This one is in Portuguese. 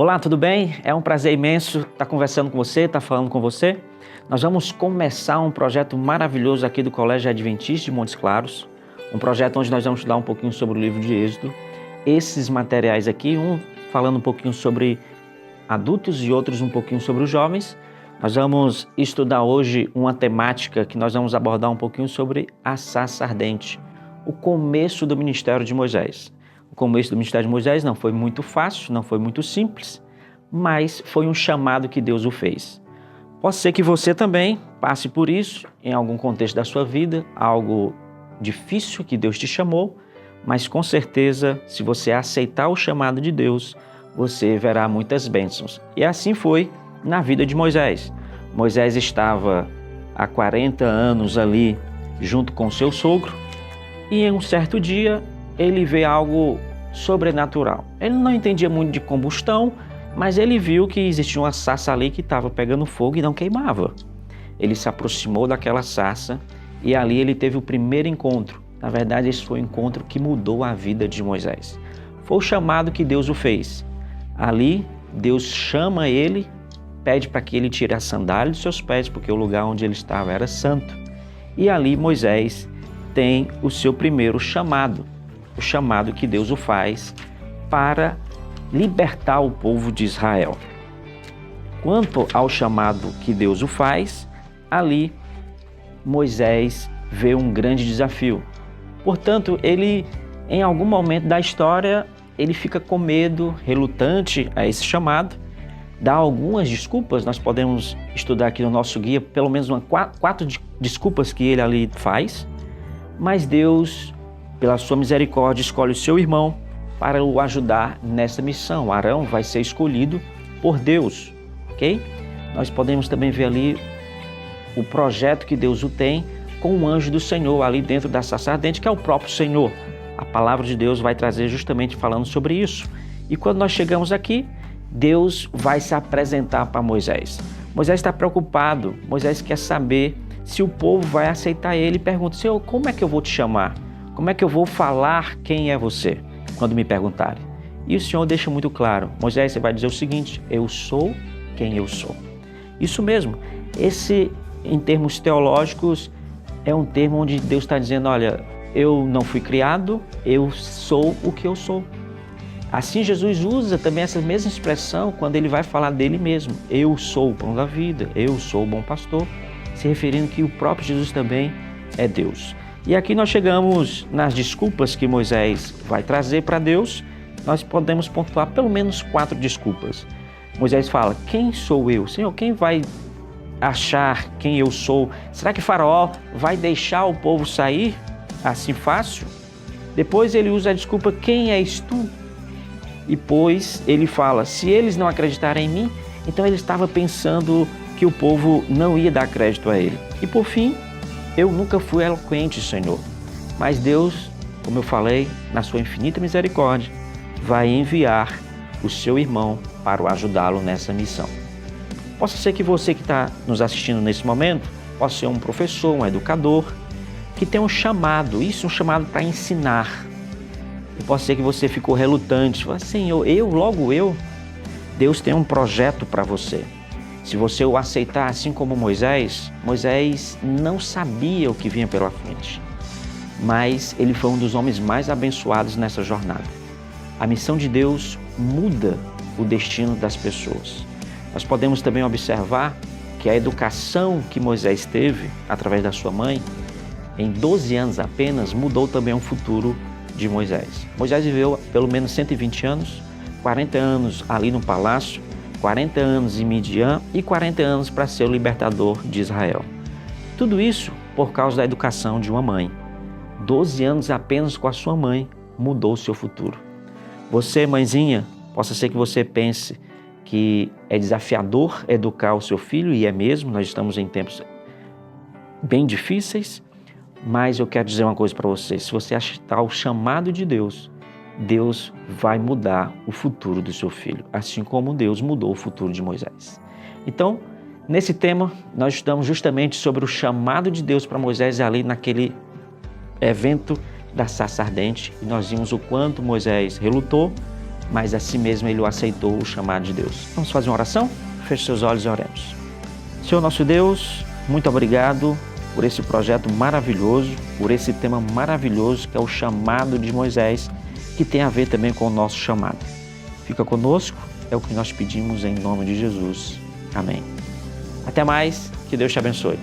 Olá, tudo bem? É um prazer imenso estar conversando com você, estar falando com você. Nós vamos começar um projeto maravilhoso aqui do Colégio Adventista de Montes Claros, um projeto onde nós vamos estudar um pouquinho sobre o livro de Êxodo. Esses materiais aqui, um falando um pouquinho sobre adultos e outros um pouquinho sobre os jovens. Nós vamos estudar hoje uma temática que nós vamos abordar um pouquinho sobre a sarça ardente, o começo do ministério de Moisés. O começo do ministério de Moisés não foi muito fácil, não foi muito simples, mas foi um chamado que Deus o fez. Pode ser que você também passe por isso em algum contexto da sua vida, algo difícil que Deus te chamou, mas com certeza, se você aceitar o chamado de Deus, você verá muitas bênçãos. E assim foi na vida de Moisés. Moisés estava há 40 anos ali junto com seu sogro e em um certo dia ele vê algo sobrenatural. Ele não entendia muito de combustão, mas ele viu que existia uma sarça ali que estava pegando fogo e não queimava. Ele se aproximou daquela sarça e ali ele teve o primeiro encontro. Na verdade, esse foi o encontro que mudou a vida de Moisés. Foi o chamado que Deus o fez. Ali, Deus chama ele, pede para que ele tire a sandália dos seus pés, porque o lugar onde ele estava era santo. E ali Moisés tem o seu primeiro chamado, o chamado que Deus o faz para libertar o povo de Israel. Quanto ao chamado que Deus o faz, ali Moisés vê um grande desafio. Portanto, ele, em algum momento da história, ele fica com medo, relutante a esse chamado, dá algumas desculpas. Nós podemos estudar aqui no nosso guia pelo menos quatro desculpas que ele ali faz, mas Deus, pela sua misericórdia, escolhe o seu irmão para o ajudar nessa missão. Arão vai ser escolhido por Deus, ok? Nós podemos também ver ali o projeto que Deus o tem com o anjo do Senhor ali dentro da sarça ardente, que é o próprio Senhor. A palavra de Deus vai trazer justamente falando sobre isso. E quando nós chegamos aqui, Deus vai se apresentar para Moisés. Moisés está preocupado, Moisés quer saber se o povo vai aceitar ele e pergunta: Senhor, como é que eu vou te chamar? Como é que eu vou falar quem é você quando me perguntarem? E o Senhor deixa muito claro: Moisés, você vai dizer o seguinte: eu sou quem eu sou. Isso mesmo, esse em termos teológicos é um termo onde Deus está dizendo: olha, eu não fui criado, eu sou o que eu sou. Assim Jesus usa também essa mesma expressão quando ele vai falar dele mesmo: eu sou o pão da vida, eu sou o bom pastor, se referindo que o próprio Jesus também é Deus. E aqui nós chegamos nas desculpas que Moisés vai trazer para Deus. Nós podemos pontuar pelo menos 4 desculpas. Moisés fala: quem sou eu? Senhor, quem vai achar quem eu sou? Será que Faraó vai deixar o povo sair assim fácil? Depois ele usa a desculpa: quem és tu? E depois ele fala: se eles não acreditarem em mim, então ele estava pensando que o povo não ia dar crédito a ele. E por fim, eu nunca fui eloquente, Senhor. Mas Deus, como eu falei, na sua infinita misericórdia, vai enviar o seu irmão para o ajudá-lo nessa missão. Possa ser que você que está nos assistindo nesse momento, possa ser um professor, um educador, que tem um chamado, um chamado para ensinar. E pode ser que você ficou relutante, fala: Senhor, logo eu? Deus tem um projeto para você. Se você o aceitar, assim como Moisés não sabia o que vinha pela frente, mas ele foi um dos homens mais abençoados nessa jornada. A missão de Deus muda o destino das pessoas. Nós podemos também observar que a educação que Moisés teve através da sua mãe, em 12 anos apenas, mudou também o futuro de Moisés. Moisés viveu pelo menos 120 anos, 40 anos ali no palácio, 40 anos em Midian e 40 anos para ser o libertador de Israel. Tudo isso por causa da educação de uma mãe. 12 anos apenas com a sua mãe mudou o seu futuro. Você, mãezinha, possa ser que você pense que é desafiador educar o seu filho, e é mesmo, nós estamos em tempos bem difíceis, mas eu quero dizer uma coisa para você: se você aceitar o chamado de Deus, Deus vai mudar o futuro do seu filho, assim como Deus mudou o futuro de Moisés. Então, nesse tema, nós estudamos justamente sobre o chamado de Deus para Moisés ali naquele evento da sarça ardente, e nós vimos o quanto Moisés relutou, mas assim mesmo ele o aceitou, o chamado de Deus. Vamos fazer uma oração? Feche seus olhos e oremos. Senhor nosso Deus, muito obrigado por esse projeto maravilhoso, por esse tema maravilhoso que é o chamado de Moisés, que tem a ver também com o nosso chamado. Fica conosco, é o que nós pedimos em nome de Jesus. Amém. Até mais, que Deus te abençoe.